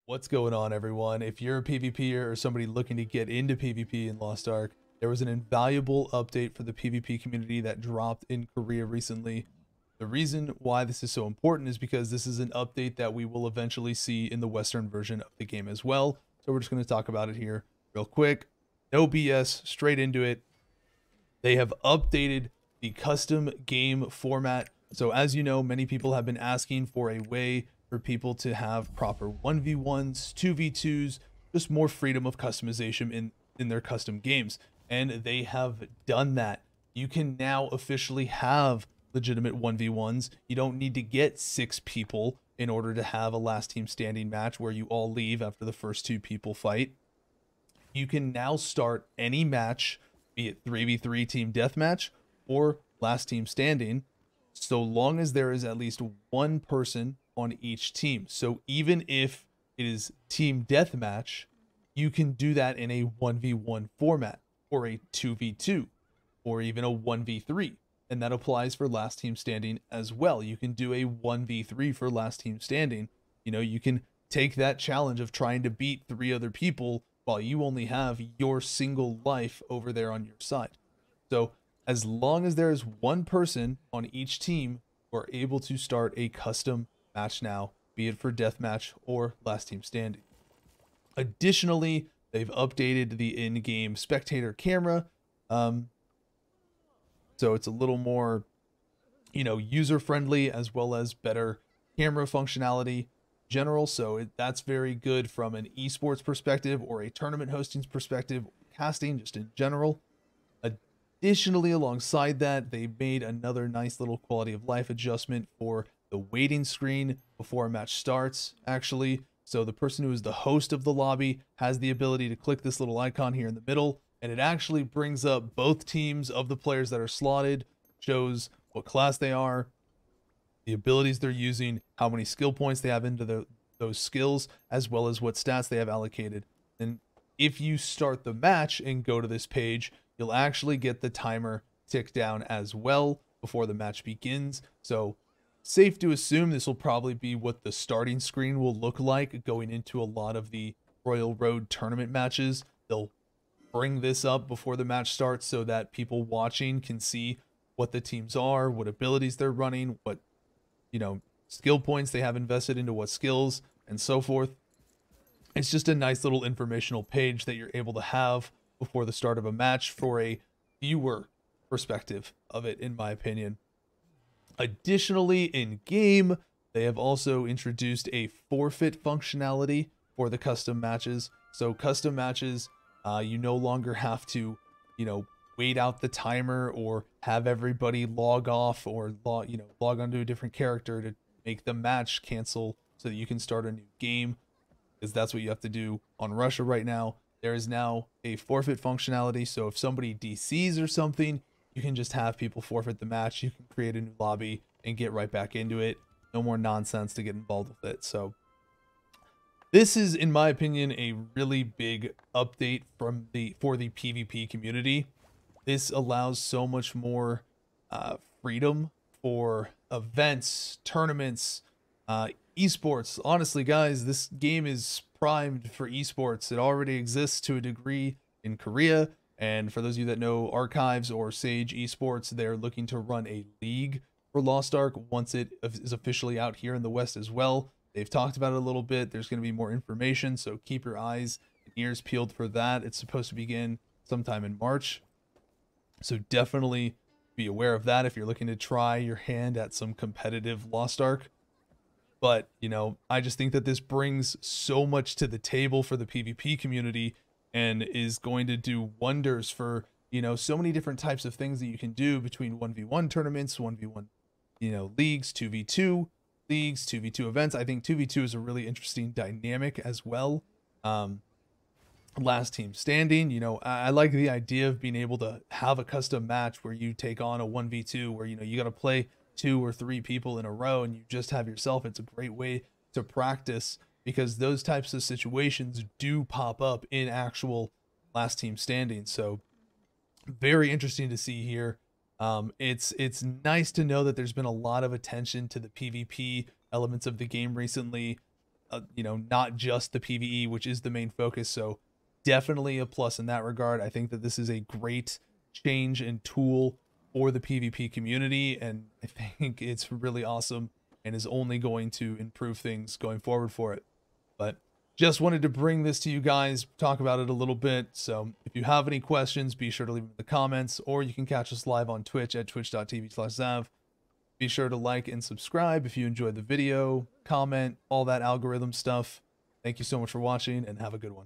What's going on, everyone? If you're a PvPer or somebody looking to get into PvP in Lost Ark, there was an invaluable update for the PvP community that dropped in Korea recently. The reason why this is so important is because this is an update that we will eventually see in the Western version of the game as well. So we're just going to talk about it here real quick. No BS, straight into it. They have updated the custom game format. So as you know, many people have been asking for a way for people to have proper 1v1s, 2v2s, just more freedom of customization in their custom games. And they have done that. You can now officially have legitimate 1v1s. You don't need to get 6 people in order to have a last team standing match where you all leave after the first 2 people fight. You can now start any match, be it 3v3 team deathmatch or last team standing, so long as there is at least one person on each team. So even if it is team deathmatch, you can do that in a 1v1 format or a 2v2 or even a 1v3. And that applies for last team standing as well. You can do a 1v3 for last team standing. You know, you can take that challenge of trying to beat 3 other people while you only have your single life over there on your side. So as long as there is one person on each team, we're able to start a custom match now, be it for deathmatch or last team standing. Additionally, they've updated the in-game spectator camera. So it's a little more, user-friendly, as well as better camera functionality general. So that's very good from an esports perspective or a tournament hosting perspective, casting just in general. Additionally, alongside that, they made another nice little quality of life adjustment for the waiting screen before a match starts, actually. So the person who is the host of the lobby has the ability to click this little icon here in the middle, and it actually brings up both teams of the players that are slotted, shows what class they are, the abilities they're using, how many skill points they have into those skills, as well as what stats they have allocated. And if you start the match and go to this page, you'll actually get the timer tick down as well before the match begins. So safe to assume this will probably be what the starting screen will look like going into a lot of the Royal Road tournament matches. They'll bring this up before the match starts so that people watching can see what the teams are, what abilities they're running, what, skill points they have invested into what skills, and so forth. It's just a nice little informational page that you're able to have before the start of a match for a viewer perspective of it, in my opinion. Additionally, in game, they have also introduced a forfeit functionality for the custom matches. So custom matches, you no longer have to, wait out the timer or have everybody log off or log onto a different character to make the match cancel so that you can start a new game, because that's what you have to do on Russia right now. There is now a forfeit functionality, so if somebody DCs or something, you can just have people forfeit the match. You can create a new lobby and get right back into it. No more nonsense to get involved with it. So this is, in my opinion, a really big update for the PvP community. This allows so much more freedom for events, tournaments, esports. Honestly, guys, this game is primed for esports. It already exists to a degree in Korea. And for those of you that know Archives or Sage Esports, they're looking to run a league for Lost Ark once it is officially out here in the West as well. They've talked about it a little bit. There's going to be more information, so keep your eyes and ears peeled for that. It's supposed to begin sometime in March. So definitely be aware of that if you're looking to try your hand at some competitive Lost Ark. But, I just think that this brings so much to the table for the PvP community and is going to do wonders for, so many different types of things that you can do between 1v1 tournaments, 1v1, leagues, 2v2 leagues, 2v2 events. I think 2v2 is a really interesting dynamic as well. Last team standing, I like the idea of being able to have a custom match where you take on a 1v2 where, you got to play 2 or 3 people in a row and you just have yourself. It's a great way to practice, because those types of situations do pop up in actual last team standing. So very interesting to see here. It's nice to know that there's been a lot of attention to the PvP elements of the game recently. you know, not just the PvE, which is the main focus. So definitely a plus in that regard. I think that this is a great change and tool for the PvP community, and I think it's really awesome and is only going to improve things going forward for it. But just wanted to bring this to you guys, talk about it a little bit. So if you have any questions, be sure to leave them in the comments, or you can catch us live on Twitch at twitch.tv/Zav. Be sure to like and subscribe if you enjoyed the video, comment, all that algorithm stuff. Thank you so much for watching, and have a good one.